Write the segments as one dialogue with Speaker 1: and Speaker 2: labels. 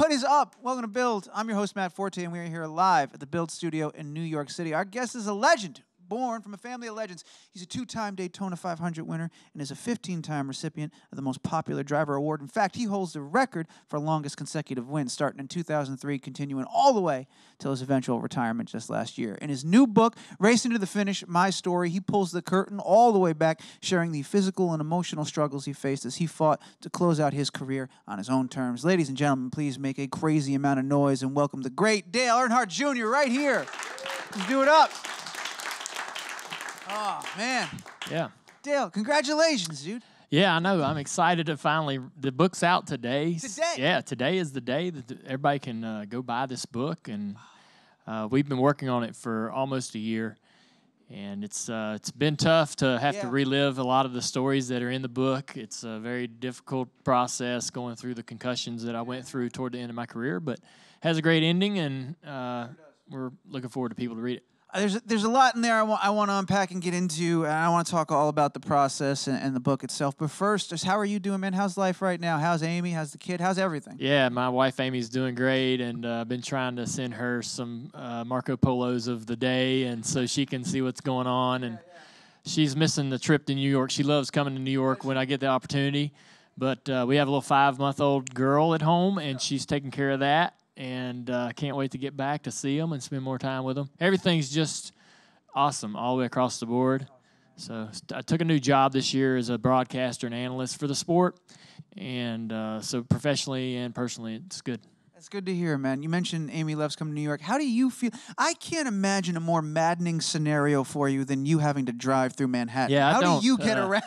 Speaker 1: What is up? Welcome to Build. I'm your host, Matt Forte, and we are here live at the Build Studio in New York City. Our guest is a legend, born from a family of legends. He's a 2-time Daytona 500 winner and is a 15-time recipient of the Most Popular Driver Award. In fact, he holds the record for longest consecutive wins, starting in 2003, continuing all the way till his eventual retirement just last year. In his new book, Racing to the Finish, My Story, he pulls the curtain all the way back, sharing the physical and emotional struggles he faced as he fought to close out his career on his own terms. Ladies and gentlemen, please make a crazy amount of noise and welcome the great Dale Earnhardt Jr. right here. Let's do it up. Oh, man.
Speaker 2: Yeah.
Speaker 1: Dale, congratulations, dude.
Speaker 2: Yeah, I know. I'm excited to finally, the book's out today.
Speaker 1: Today?
Speaker 2: Yeah, today is the day that everybody can go buy this book. And we've been working on it for almost a year. And it's been tough to have to relive a lot of the stories that are in the book. It's a very difficult process going through the concussions that I went through toward the end of my career. But it has a great ending, and we're looking forward to people to read it.
Speaker 1: There's a lot in there I want to unpack and get into, and I want to talk all about the process and the book itself. But first, just how are you doing, man? How's life right now? How's Amy? How's the kid? How's everything?
Speaker 2: Yeah, my wife Amy's doing great, and I've been trying to send her some Marco Polos of the day, and so she can see what's going on. And she's missing the trip to New York. She loves coming to New York when I get the opportunity. But we have a little 5-month-old girl at home, and she's taking care of that. And I can't wait to get back to see them and spend more time with them. Everything's just awesome all the way across the board. So I took a new job this year as a broadcaster and analyst for the sport. And so professionally and personally, it's good.
Speaker 1: That's good to hear, man. You mentioned Amy loves coming to New York. How do you feel? I can't imagine a more maddening scenario for you than you having to drive through Manhattan.
Speaker 2: Yeah,
Speaker 1: How do you get around?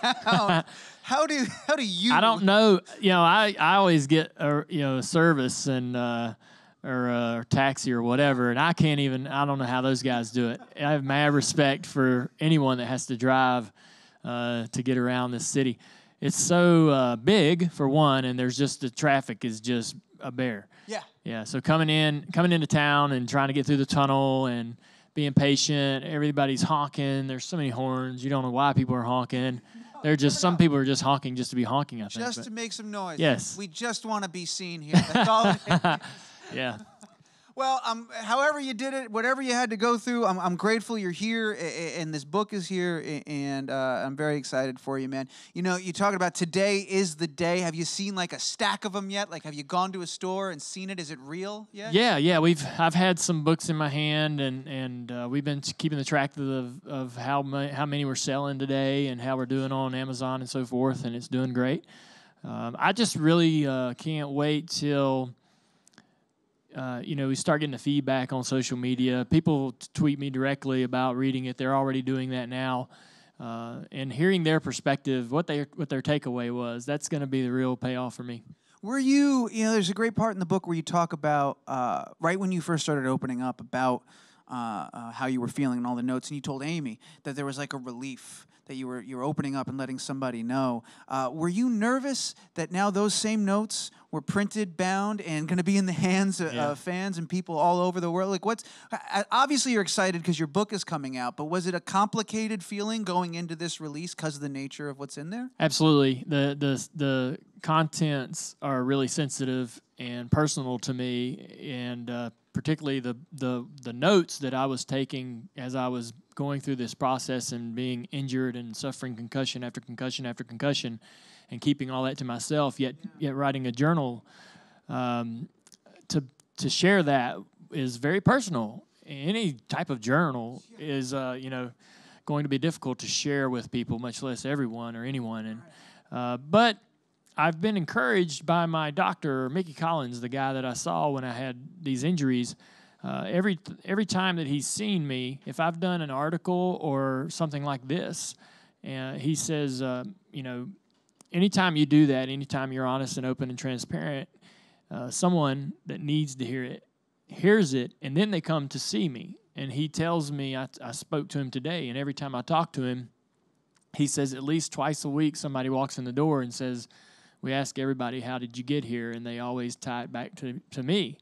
Speaker 1: How do you?
Speaker 2: I don't know. You know, I always get a service and or a taxi or whatever, and I don't know how those guys do it. I have mad respect for anyone that has to drive to get around this city. It's so big, for one, and the traffic is just a bear.
Speaker 1: Yeah.
Speaker 2: Yeah, so coming into town and trying to get through the tunnel and being patient, everybody's honking. There's so many horns. You don't know why people are honking. Some people are just honking just to be honking, I think.
Speaker 1: Just to make some noise.
Speaker 2: Yes.
Speaker 1: We just want to be seen here. That's all it is.
Speaker 2: Yeah.
Speaker 1: Well, however you did it, whatever you had to go through, I'm grateful you're here, and this book is here, and I'm very excited for you, man. You know, you talking about today is the day. Have you seen like a stack of them yet? Like, have you gone to a store and seen it? Is it real yet?
Speaker 2: Yeah. I've had some books in my hand, and we've been keeping the track of how many we're selling today and how we're doing on Amazon and so forth, and it's doing great. I just really can't wait till. We start getting the feedback on social media. People tweet me directly about reading it. They're already doing that now. And hearing their perspective, what their takeaway was, that's going to be the real payoff for me.
Speaker 1: There's a great part in the book where you talk about, right when you first started opening up, about how you were feeling and all the notes, and you told Amy that there was like a relief that you were opening up and letting somebody know. Were you nervous that now those same notes were printed, bound, and going to be in the hands of fans and people all over the world? Like, obviously you're excited because your book is coming out, but was it a complicated feeling going into this release because of the nature of what's in there?
Speaker 2: Absolutely. The contents are really sensitive and personal to me, and particularly the notes that I was taking as I was going through this process and being injured and suffering concussion after concussion after concussion, and keeping all that to myself, yet writing a journal to share that is very personal. Any type of journal is going to be difficult to share with people, much less everyone or anyone. And but I've been encouraged by my doctor, Mickey Collins, the guy that I saw when I had these injuries. Every time that he's seen me, if I've done an article or something like this, he says, anytime you do that, anytime you're honest and open and transparent, someone that needs to hear it hears it, and then they come to see me. And he tells me, I spoke to him today, and every time I talk to him, he says at least twice a week somebody walks in the door and says, we ask everybody, how did you get here? And they always tie it back to me.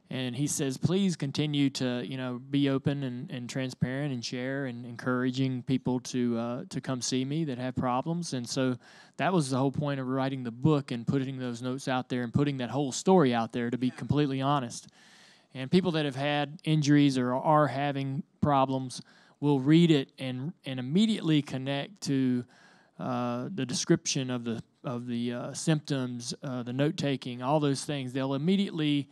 Speaker 2: And he says, please continue to, be open and transparent and share and encouraging people to come see me that have problems. And so that was the whole point of writing the book and putting those notes out there and putting that whole story out there, to be completely honest. And people that have had injuries or are having problems will read it and immediately connect to the description of the symptoms, the note taking, all those things. They'll immediately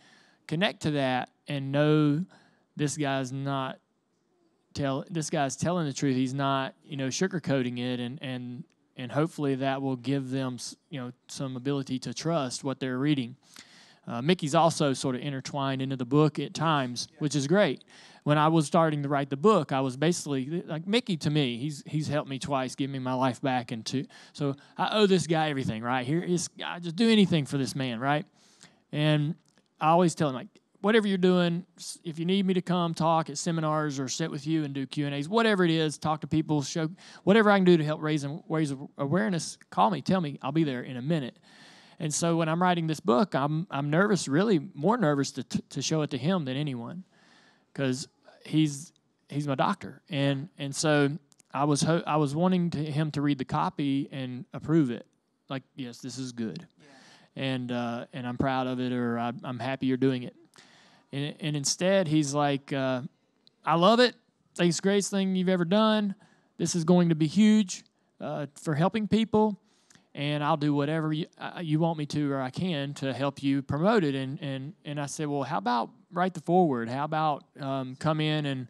Speaker 2: connect to that and know this guy's telling the truth. He's not, sugarcoating it, and hopefully that will give them, some ability to trust what they're reading. Mickey's also sort of intertwined into the book at times, which is great. When I was starting to write the book, I was basically like Mickey to me. He's helped me twice, give me my life back, so I owe this guy everything. Right here, I just do anything for this man, right? And I always tell him, like, whatever you're doing, if you need me to come talk at seminars or sit with you and do Q&As, whatever it is, talk to people, show whatever I can do to help raise awareness, call me, tell me, I'll be there in a minute. And so when I'm writing this book, I'm nervous, really more nervous to show it to him than anyone, because he's my doctor, and so I was wanting him to read the copy and approve it, like, yes, this is good. And I'm proud of it, or I'm happy you're doing it. And instead, he's like, I love it. I think it's the greatest thing you've ever done. This is going to be huge for helping people, and I'll do whatever you want me to, or I can, to help you promote it. And I said, well, how about write the foreword? How about come in and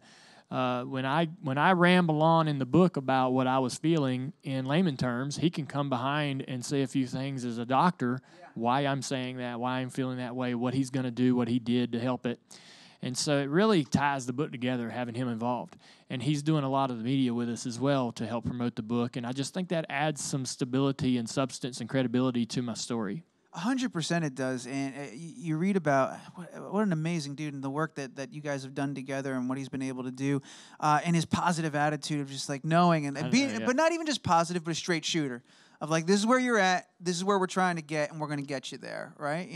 Speaker 2: when I ramble on in the book about what I was feeling in layman terms, he can come behind and say a few things as a doctor, why I'm saying that, why I'm feeling that way, what he's going to do, what he did to help it. And so it really ties the book together, having him involved. And he's doing a lot of the media with us as well to help promote the book. And I just think that adds some stability and substance and credibility to my story.
Speaker 1: 100% it does. And you read about what an amazing dude, and the work that you guys have done together and what he's been able to do, and his positive attitude of just like knowing and being, but not even just positive, but a straight shooter of like, this is where you're at, this is where we're trying to get, and we're going to get you there, right?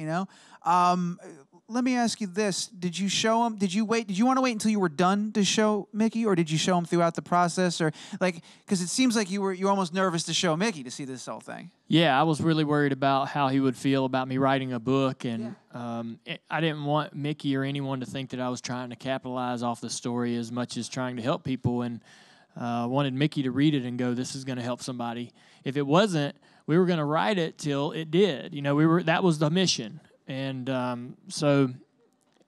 Speaker 1: Let me ask you this. Did you show him, did you want to wait until you were done to show Mickey, or did you show him throughout the process? Or like, because it seems like you were almost nervous to show Mickey to see this whole thing.
Speaker 2: Yeah, I was really worried about how he would feel about me writing a book, and I didn't want Mickey or anyone to think that I was trying to capitalize off the story as much as trying to help people, and wanted Mickey to read it and go, this is going to help somebody. If it wasn't, we were going to write it till it did. That was the mission. And so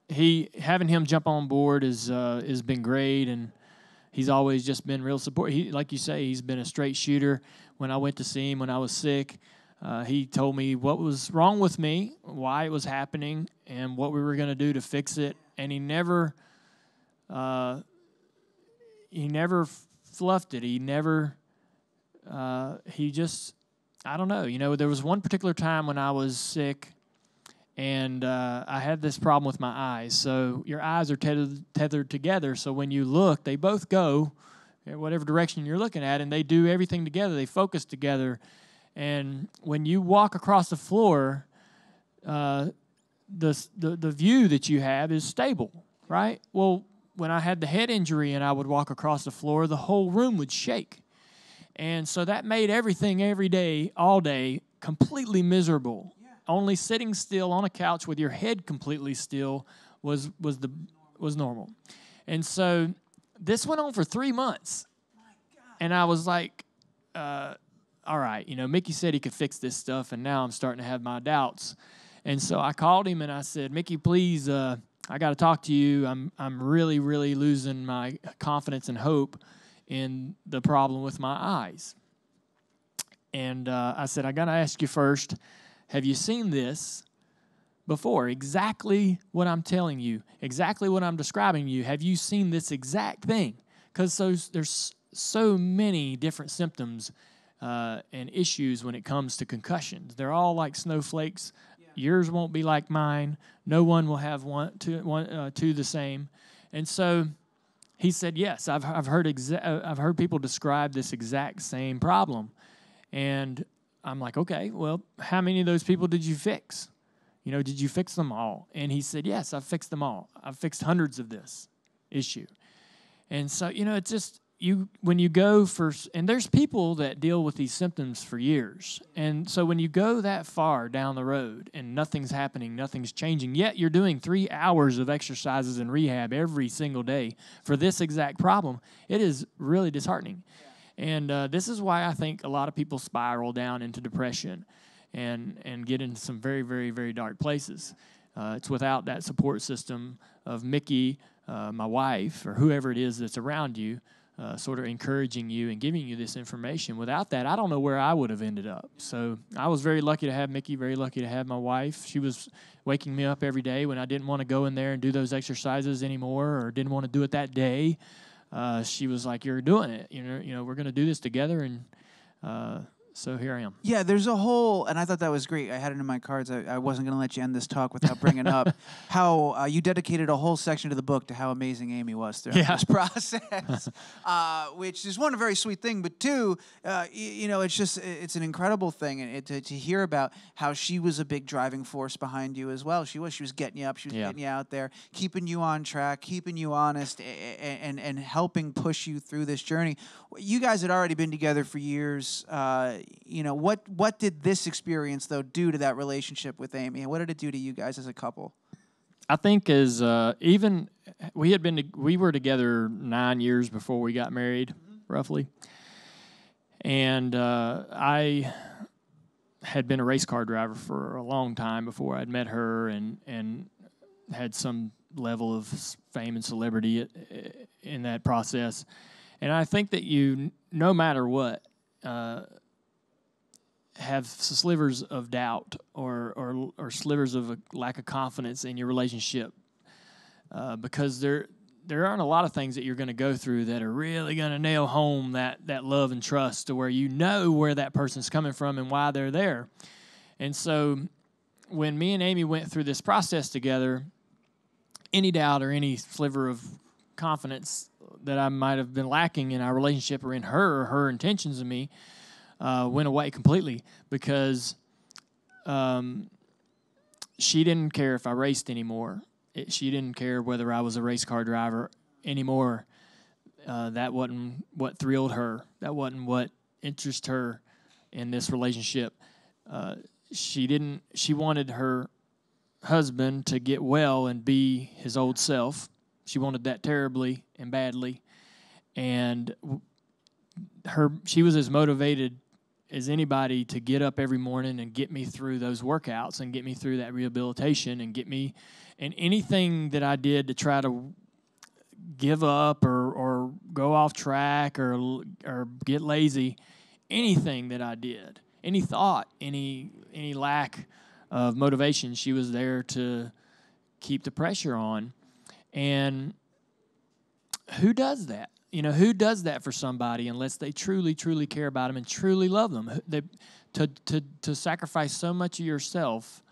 Speaker 2: having him jump on board has been great, and he's always just been real support. Like you say, he's been a straight shooter. When I went to see him when I was sick, he told me what was wrong with me, why it was happening, and what we were going to do to fix it. And he never fluffed it. He just, I don't know. There was one particular time when I was sick, and I had this problem with my eyes. So your eyes are tethered together. So when you look, they both go in whatever direction you're looking at, and they do everything together. They focus together. And when you walk across the floor, the view that you have is stable, right? Well, when I had the head injury and I would walk across the floor, the whole room would shake. And so that made everything every day, all day, completely miserable. Only sitting still on a couch with your head completely still was normal. And so this went on for 3 months. And I was like, all right, Mickey said he could fix this stuff, and now I'm starting to have my doubts. And so I called him and I said, Mickey, please, I got to talk to you. I'm really, really losing my confidence and hope in the problem with my eyes. And I said, I got to ask you first, have you seen this before? Exactly what I'm telling you, exactly what I'm describing to you. Have you seen this exact thing? Because there's so many different symptoms and issues when it comes to concussions. They're all like snowflakes. Yours won't be like mine. No one will have two the same. And so he said, yes, I've heard people describe this exact same problem. And I'm like, okay, well, how many of those people did you fix? did you fix them all? And he said, yes, I've fixed them all. I've fixed hundreds of this issue. And so, it's just, when you go and there's people that deal with these symptoms for years. And so when you go that far down the road and nothing's happening, nothing's changing, yet you're doing 3 hours of exercises and rehab every single day for this exact problem, it is really disheartening. Yeah. And this is why I think a lot of people spiral down into depression and get into some very, very, very dark places. It's without that support system of Mickey, my wife, or whoever it is that's around you, sort of encouraging you and giving you this information. Without that, I don't know where I would have ended up. So I was very lucky to have Mickey, very lucky to have my wife. She was waking me up every day when I didn't want to go in there and do those exercises anymore or didn't want to do it that day. She was like, you're doing it. We're going to do this together. And so here I am.
Speaker 1: Yeah, there's a whole, and I thought that was great. I had it in my cards. I wasn't going to let you end this talk without bringing up how you dedicated a whole section to the book to how amazing Amy was throughout this process, which is one, a very sweet thing, but two, it's an incredible thing and to hear about how she was a big driving force behind you as well. She was getting you up, she was getting you out there, keeping you on track, keeping you honest, and helping push you through this journey. You guys had already been together for years. What did this experience, though, do to that relationship with Amy? And what did it do to you guys as a couple?
Speaker 2: I think even we were together 9 years before we got married, roughly. And I had been a race car driver for a long time before I'd met her and had some level of fame and celebrity in that process. And I think that no matter what, have slivers of doubt or slivers of a lack of confidence in your relationship because there aren't a lot of things that you're going to go through that are really going to nail home that love and trust to where you know where that person's coming from and why they're there. And so when me and Amy went through this process together, any doubt or any sliver of confidence that I might have been lacking in our relationship or in her intentions of me went away completely because she didn't care if I raced anymore. She didn't care whether I was a race car driver anymore. That wasn't what thrilled her. That wasn't what interested her in this relationship. She wanted her husband to get well and be his old self. She wanted that terribly and badly. And she was as motivated as anybody to get up every morning and get me through those workouts and get me through that rehabilitation and get me, and anything that I did to try to give up or go off track or get lazy, anything that I did, any thought, any lack of motivation, she was there to keep the pressure on. And who does that? Who does that for somebody unless they truly, truly care about them and truly love them? To sacrifice so much of yourself,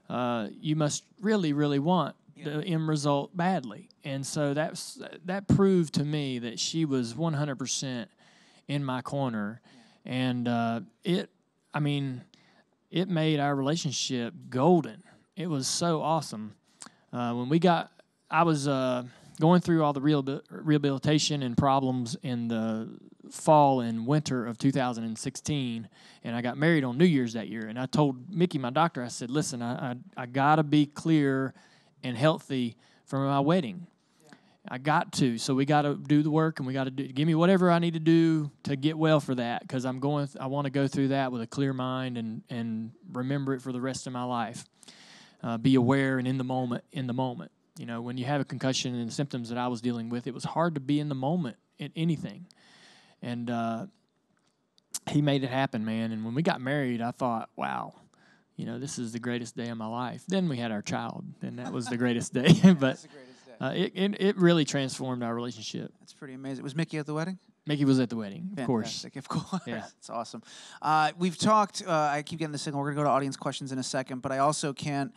Speaker 2: you must really, really want the end result badly. And so that proved to me that she was 100% in my corner. And it made our relationship golden. It was so awesome. I was going through all the rehabilitation and problems in the fall and winter of 2016, and I got married on New Year's that year. And I told Mickey, my doctor, I said, listen, I got to be clear and healthy for my wedding. Yeah. I got to. So we got to do the work, and we got to give me whatever I need to do to get well for that, because I want to go through that with a clear mind and remember it for the rest of my life. Be aware and in the moment. When you have a concussion and the symptoms that I was dealing with, it was hard to be in the moment in anything. And he made it happen, man. And when we got married, I thought, wow, this is the greatest day of my life. Then we had our child, and that was the greatest day. But it really transformed our relationship.
Speaker 1: That's pretty amazing. Was Mickey at the wedding?
Speaker 2: Mickey was at the wedding, of course.
Speaker 1: Fantastic, of course.
Speaker 2: Yeah.
Speaker 1: It's awesome. We've talked, I keep getting the signal, we're going to go to audience questions in a second, but I also can't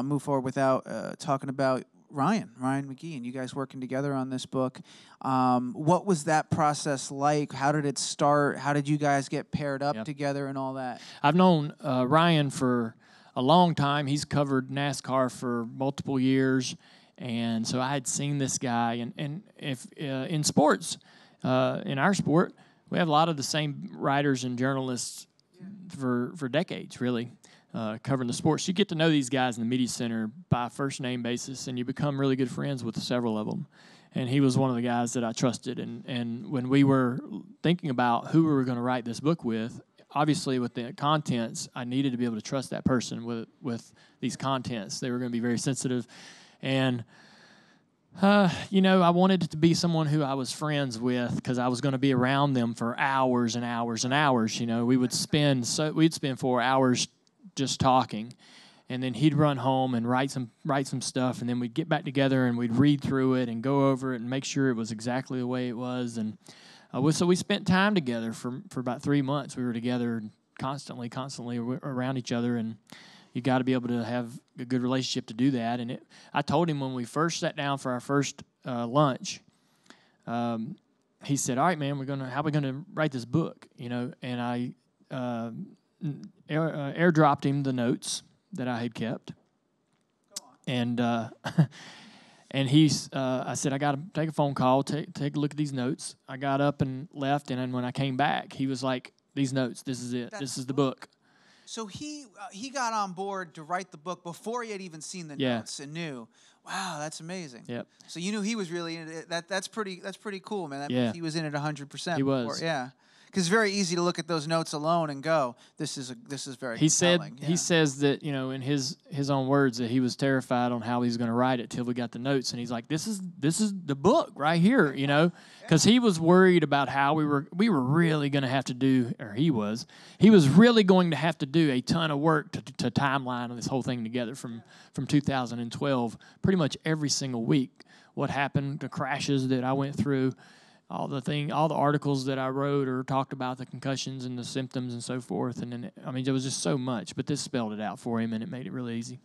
Speaker 1: move forward without talking about Ryan McGee, and you guys working together on this book. What was that process like? How did it start? How did you guys get paired up together and all that?
Speaker 2: I've known Ryan for a long time. He's covered NASCAR for multiple years, and so I had seen this guy. And if in sports, in our sport, we have a lot of the same writers and journalists for decades, really, covering the sports. You get to know these guys in the media center by a first-name basis, and you become really good friends with several of them. And he was one of the guys that I trusted. And when we were thinking about who we were going to write this book with, obviously with the contents, I needed to be able to trust that person with these contents. They were going to be very sensitive. And, I wanted it to be someone who I was friends with because I was going to be around them for hours and hours and hours. We'd spend 4 hours just talking. And then he'd run home and write some stuff, and then we'd get back together and we'd read through it and go over it and make sure it was exactly the way it was. And so we spent time together for about 3 months. We were together constantly around each other, and you got to be able to have a good relationship to do that. And I told him when we first sat down for our first lunch, he said, "All right, man, how are we gonna write this book?" And I airdropped him the notes that I had kept, and and I said, I got to take a phone call, take a look at these notes. I got up and left, and then when I came back, he was like, "These notes, this is it. This is the book."
Speaker 1: So he got on board to write the book before he had even seen the notes and knew, wow, that's amazing.
Speaker 2: Yep.
Speaker 1: So you knew he was really in it. That's pretty cool, man. That means he was in it 100%.
Speaker 2: He was.
Speaker 1: Yeah. Because it's very easy to look at those notes alone and go, "This is very."
Speaker 2: He
Speaker 1: compelling.
Speaker 2: He says that in his own words that he was terrified on how he was going to write it till we got the notes, and he's like, "This is the book right here," because he was worried about how we were really going to have to do, or he was really going to have to do a ton of work to timeline on this whole thing together from 2012, pretty much every single week. What happened, the crashes that I went through. All the articles that I wrote or talked about the concussions and the symptoms and so forth. And then, there was just so much. But this spelled it out for him, and it made it really easy.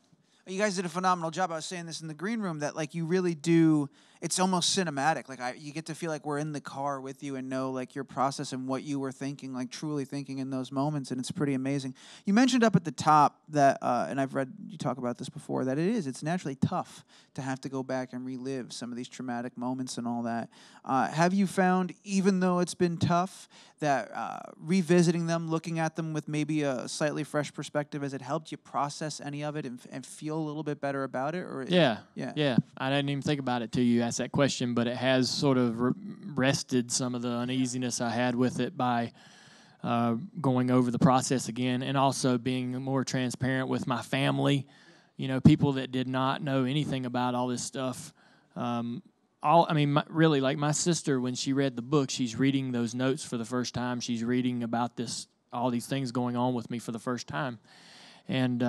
Speaker 1: You guys did a phenomenal job. I was saying this in the green room that you really do. It's almost cinematic. You get to feel like we're in the car with you and know your process and what you were thinking, truly thinking in those moments, and it's pretty amazing. You mentioned up at the top that, and I've read you talk about this before, that it's naturally tough to have to go back and relive some of these traumatic moments and all that. Have you found, even though it's been tough, that revisiting them, looking at them with maybe a slightly fresh perspective, has it helped you process any of it and feel a little bit better about it? Or
Speaker 2: yeah. I didn't even think about it till you asked that question, but it has sort of rested some of the uneasiness I had with it by going over the process again, and also being more transparent with my family. People that did not know anything about all this stuff. Really, my sister, when she read the book, she's reading those notes for the first time. She's reading about all these things going on with me for the first time. And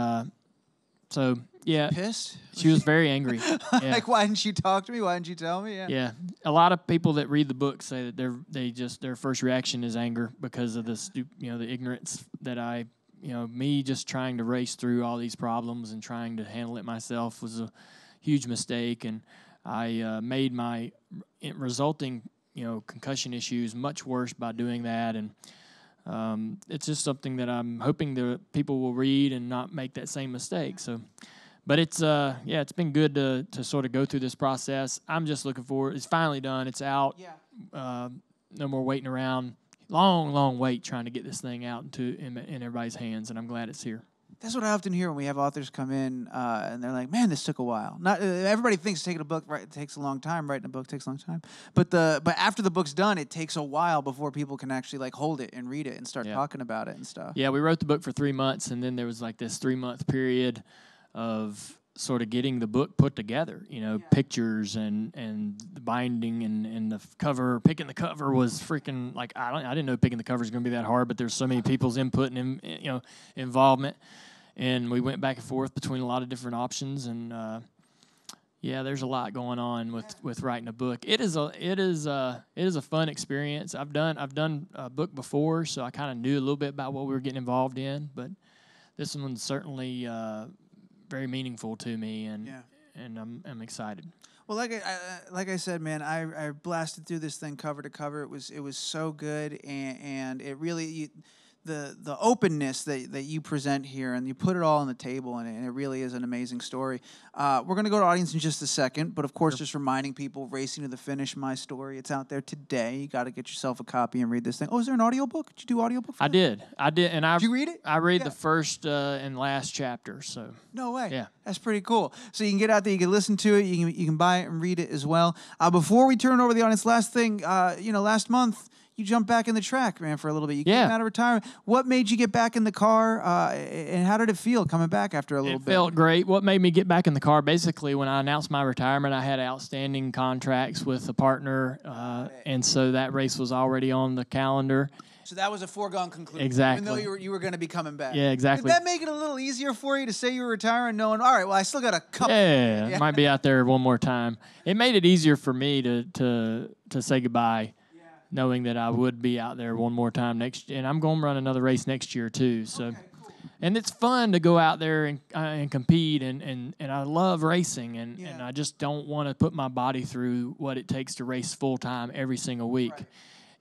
Speaker 2: so, yeah.
Speaker 1: Pissed?
Speaker 2: She was very angry. Yeah.
Speaker 1: Why didn't you talk to me? Why didn't you tell me?
Speaker 2: Yeah. A lot of people that read the book say that their first reaction is anger because of the ignorance that me just trying to race through all these problems and trying to handle it myself was a huge mistake. And I made my resulting, concussion issues much worse by doing that, and it's just something that I'm hoping that people will read and not make that same mistake. So, but it's been good to sort of go through this process. I'm just looking forward. It's finally done. It's out.
Speaker 1: Yeah.
Speaker 2: No more waiting around. Long wait trying to get this thing out in everybody's hands, and I'm glad it's here.
Speaker 1: That's what I often hear when we have authors come in, and they're like, "Man, this took a while." Not everybody thinks taking a book it takes a long time. Writing a book takes a long time, but after the book's done, it takes a while before people can actually hold it and read it and start talking about it and stuff.
Speaker 2: Yeah, we wrote the book for 3 months, and then there was this 3-month period of sort of getting the book put together. Pictures and the binding and the cover. Picking the cover was freaking I didn't know picking the cover was going to be that hard, but there's so many people's input and involvement. And we went back and forth between a lot of different options, and there's a lot going on with writing a book. It is a fun experience. I've done a book before, so I kind of knew a little bit about what we were getting involved in, but this one's certainly very meaningful to me, and I'm excited.
Speaker 1: Well, like I said, man, I blasted through this thing cover to cover. It was so good, and it really. the openness that you present here, and you put it all on the table, and it really is an amazing story. We're going to go to audience in just a second, but of course, just reminding people, Racing to the Finish, my story. It's out there today. You got to get yourself a copy and read this thing. Oh, is there an audiobook? Did you do audiobook for
Speaker 2: I did, and
Speaker 1: Did you read it?
Speaker 2: I read the first and last chapter. So
Speaker 1: no way.
Speaker 2: Yeah,
Speaker 1: that's pretty cool. So you can get out there, you can listen to it, you can buy it and read it as well. Before we turn over the audience, last thing, last month, you jumped back in the track, man, for a little bit. You came out of retirement. What made you get back in the car, and how did it feel coming back after a little bit?
Speaker 2: It felt great. What made me get back in the car, basically, when I announced my retirement, I had outstanding contracts with a partner, and so that race was already on the calendar.
Speaker 1: So that was a foregone conclusion.
Speaker 2: Exactly.
Speaker 1: Even though you were going to be coming back.
Speaker 2: Yeah, exactly.
Speaker 1: Did that make it a little easier for you to say you were retiring, knowing, all right, well, I still got a couple?
Speaker 2: Yeah, might be out there one more time. It made it easier for me to say goodbye, knowing that I would be out there one more time next year. And I'm going to run another race next year, too. So,
Speaker 1: okay, cool.
Speaker 2: And it's fun to go out there and compete, and I love racing, and I just don't want to put my body through what it takes to race full-time every single week. Right.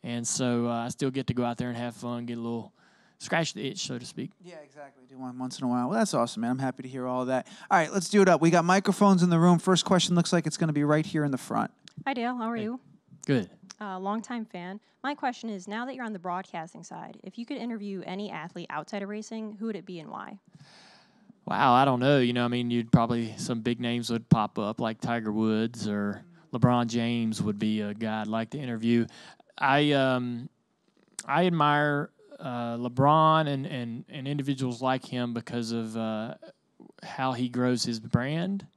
Speaker 2: And so I still get to go out there and have fun, get a little scratch the itch, so to speak.
Speaker 1: Yeah, exactly. Do one once in a while. Well, that's awesome, man. I'm happy to hear all of that. All right, let's do it up. We got microphones in the room. First question looks like it's going to be right here in the front.
Speaker 3: Hi, Dale. How are you?
Speaker 2: Good.
Speaker 3: Longtime fan. My question is, now that you're on the broadcasting side, if you could interview any athlete outside of racing, who would it be and why?
Speaker 2: Wow, I don't know. You'd probably, some big names would pop up, like Tiger Woods or LeBron James would be a guy I'd like to interview. I admire LeBron and individuals like him because of how he grows his brand.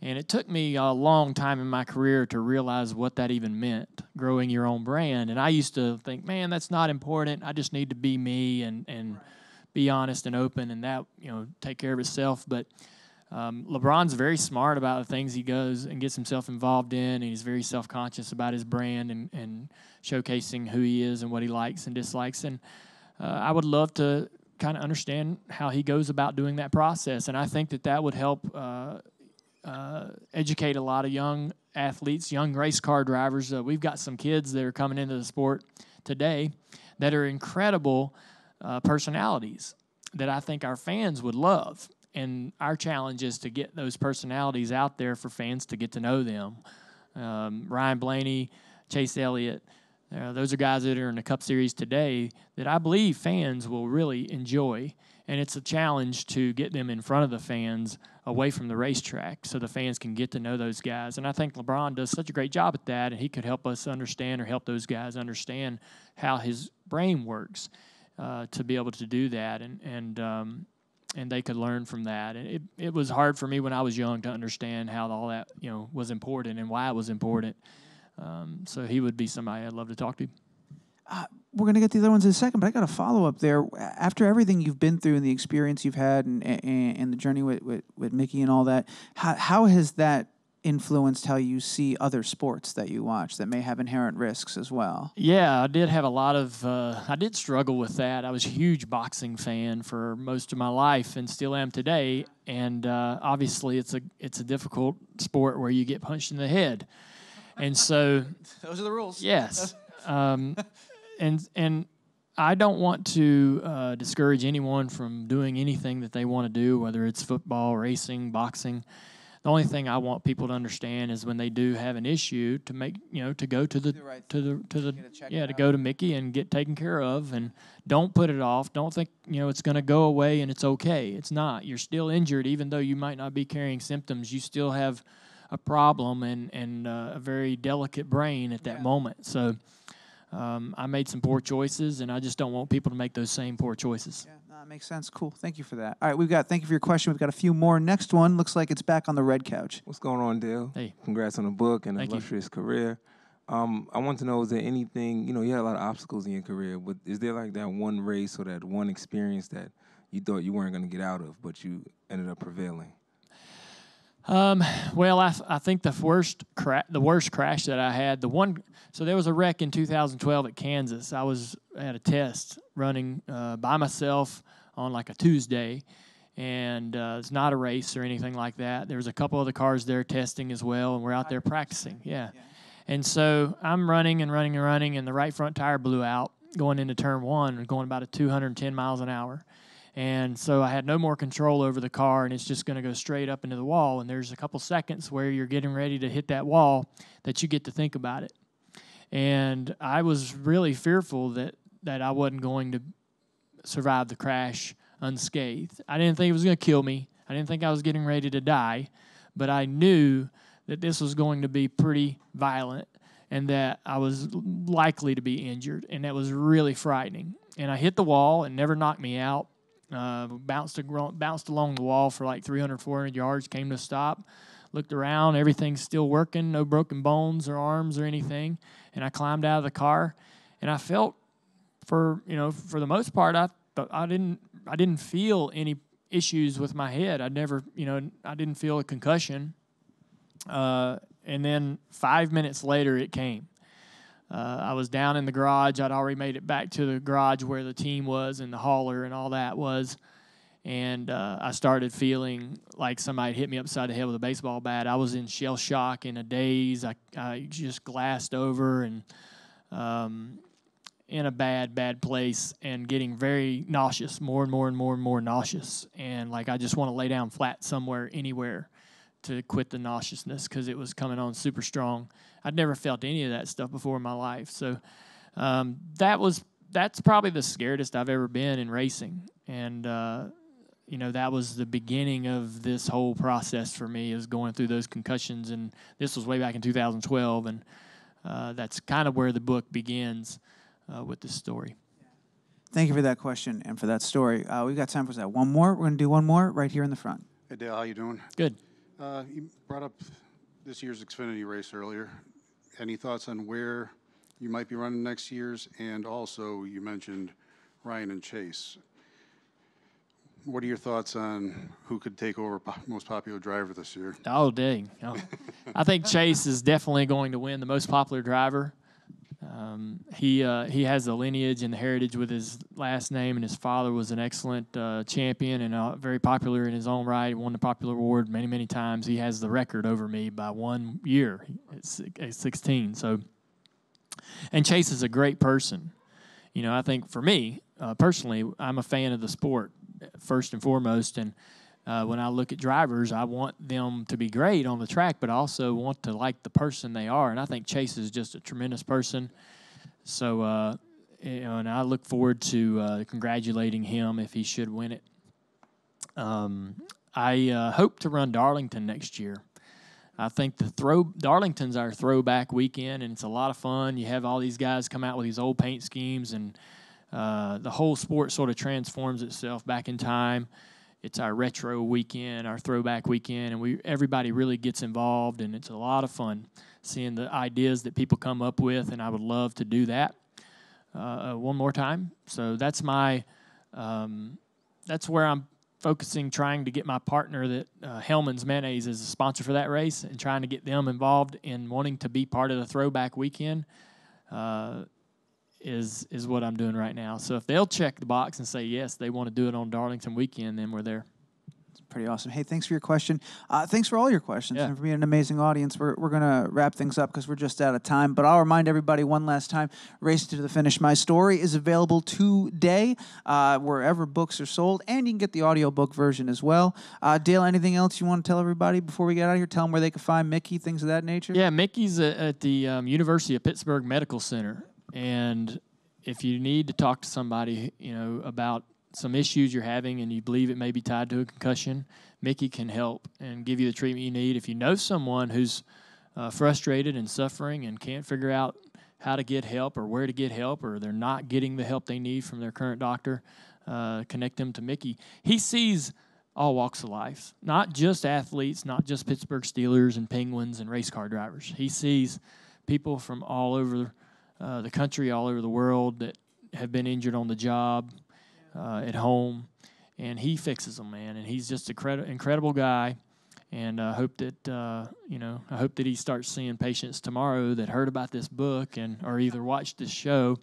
Speaker 2: And it took me a long time in my career to realize what that even meant, growing your own brand. And I used to think, man, that's not important. I just need to be me and be honest and open, and that, take care of itself. But LeBron's very smart about the things he goes and gets himself involved in, and he's very self-conscious about his brand and showcasing who he is and what he likes and dislikes. And I would love to kind of understand how he goes about doing that process, and I think that would help educate a lot of young athletes, young race car drivers. We've got some kids that are coming into the sport today that are incredible personalities that I think our fans would love. And our challenge is to get those personalities out there for fans to get to know them. Ryan Blaney, Chase Elliott, those are guys that are in the Cup Series today that I believe fans will really enjoy. And it's a challenge to get them in front of the fans away from the racetrack so the fans can get to know those guys. And I think LeBron does such a great job at that, and he could help us understand or help those guys understand how his brain works to be able to do that. And they could learn from that. And it was hard for me when I was young to understand how all that was important and why it was important. So he would be somebody I'd love to talk to.
Speaker 1: We're going to get the other ones in a second, but I got a follow-up there. After everything you've been through and the experience you've had and the journey with Mickey and all that, how has that influenced how you see other sports that you watch that may have inherent risks as well?
Speaker 2: Yeah, I did have a lot of I did struggle with that. I was a huge boxing fan for most of my life and still am today. And obviously it's a difficult sport where you get punched in the head. And so
Speaker 1: those are the rules.
Speaker 2: Yes. And I don't want to discourage anyone from doing anything that they want to do, whether it's football, racing, boxing. The only thing I want people to understand is when they do have an issue, to make to go to to go to Mickey and get taken care of, and don't put it off. Don't think it's going to go away and it's okay. It's not. You're still injured, even though you might not be carrying symptoms. You still have a problem and a very delicate brain at that moment. So I made some poor choices, and I just don't want people to make those same poor choices.
Speaker 1: Yeah, no, that makes sense. Cool. Thank you for that. All right, thank you for your question. We've got a few more. Next one looks like it's back on the red couch.
Speaker 4: What's going on, Dale?
Speaker 2: Hey.
Speaker 4: Congrats on the book and
Speaker 2: Thank
Speaker 4: an illustrious career. I want to know, is there anything, you had a lot of obstacles in your career, but is there like that one race or that one experience that you thought you weren't going to get out of, but you ended up prevailing?
Speaker 2: Well, I think the worst crash that I had, so there was a wreck in 2012 at Kansas. I was at a test running by myself on like a Tuesday, and it's not a race or anything like that. There was a couple other cars there testing as well, and we're out there practicing. Yeah. And so I'm running, and the right front tire blew out, going into turn one, going about at 210 miles an hour. And so I had no more control over the car, and it's just going to go straight up into the wall. And there's a couple seconds where you're getting ready to hit that wall that you get to think about it. And I was really fearful that I wasn't going to survive the crash unscathed. I didn't think it was going to kill me. I didn't think I was getting ready to die. But I knew that this was going to be pretty violent and that I was likely to be injured. And that was really frightening. And I hit the wall and never knocked me out. Bounced along the wall for like 300, 400 yards, came to a stop, looked around, everything's still working, no broken bones or arms or anything. And I climbed out of the car, and I felt for the most part, I didn't feel any issues with my head. I didn't feel a concussion. And then 5 minutes later, it came. I was down in the garage. I'd already made it back to the garage where the team was and the hauler and all that was. And I started feeling like somebody hit me upside the head with a baseball bat. I was in shell shock, in a daze. I just glassed over and in a bad place and getting very nauseous, more and more nauseous. And like I just want to lay down flat somewhere, anywhere, to quit the nauseousness because it was coming on super strong. I'd never felt any of that stuff before in my life. So that's probably the scariest I've ever been in racing. And, that was the beginning of this whole process for me, is going through those concussions. And this was way back in 2012. And that's kind of where the book begins with this story.
Speaker 1: Thank you for that question and for that story. We've got time for that. One more. We're going to do one more right here in the front.
Speaker 5: Hey, Dale, how you doing?
Speaker 2: Good.
Speaker 5: You brought up this year's Xfinity race earlier. Any thoughts on where you might be running next year's? And also, you mentioned Ryan and Chase. What are your thoughts on who could take over most popular driver this year?
Speaker 2: Oh, dang. Oh. I think Chase is definitely going to win the most popular driver. He has the lineage and the heritage with his last name, and his father was an excellent champion and very popular in his own right. He won the popular award many, many times. He has the record over me by 1 year at 16. So, and Chase is a great person. I think for me personally, I'm a fan of the sport first and foremost, and when I look at drivers, I want them to be great on the track, but I also want to like the person they are. And I think Chase is just a tremendous person. So, and I look forward to congratulating him if he should win it. I hope to run Darlington next year. I think Darlington's our throwback weekend, and it's a lot of fun. You have all these guys come out with these old paint schemes, and the whole sport sort of transforms itself back in time. It's our retro weekend, our throwback weekend, and everybody really gets involved, and it's a lot of fun seeing the ideas that people come up with, and I would love to do that one more time. So that's that's where I'm focusing, trying to get my partner that Hellman's Mayonnaise is a sponsor for that race, and trying to get them involved in wanting to be part of the throwback weekend. Is what I'm doing right now. So if they'll check the box and say yes, they want to do it on Darlington weekend, then we're there.
Speaker 1: It's pretty awesome. Hey, thanks for your question. Thanks for all your questions
Speaker 2: and
Speaker 1: for being an amazing audience. We're going to wrap things up because we're just out of time. But I'll remind everybody one last time, Racing to the Finish. My story is available today wherever books are sold, and you can get the audiobook version as well. Dale, anything else you want to tell everybody before we get out of here? Tell them where they can find Mickey, things of that nature.
Speaker 2: Yeah, Mickey's at the University of Pittsburgh Medical Center. And if you need to talk to somebody, about some issues you're having and you believe it may be tied to a concussion, Mickey can help and give you the treatment you need. If you know someone who's frustrated and suffering and can't figure out how to get help or where to get help, or they're not getting the help they need from their current doctor, connect them to Mickey. He sees all walks of life, not just athletes, not just Pittsburgh Steelers and Penguins and race car drivers. He sees people from all over the country, all over the world that have been injured on the job, at home, and he fixes them, man. And he's just an incredible guy. And I hope that he starts seeing patients tomorrow that heard about this book or either watched this show.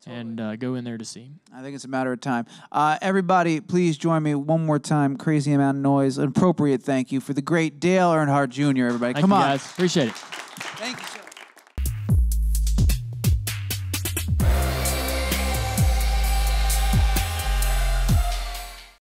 Speaker 2: And go in there to see him.
Speaker 1: I think it's a matter of time. Everybody, please join me one more time. Crazy amount of noise. An appropriate thank you for the great Dale Earnhardt Jr. Everybody,
Speaker 2: Thank you, guys. Appreciate it.
Speaker 1: Thank you.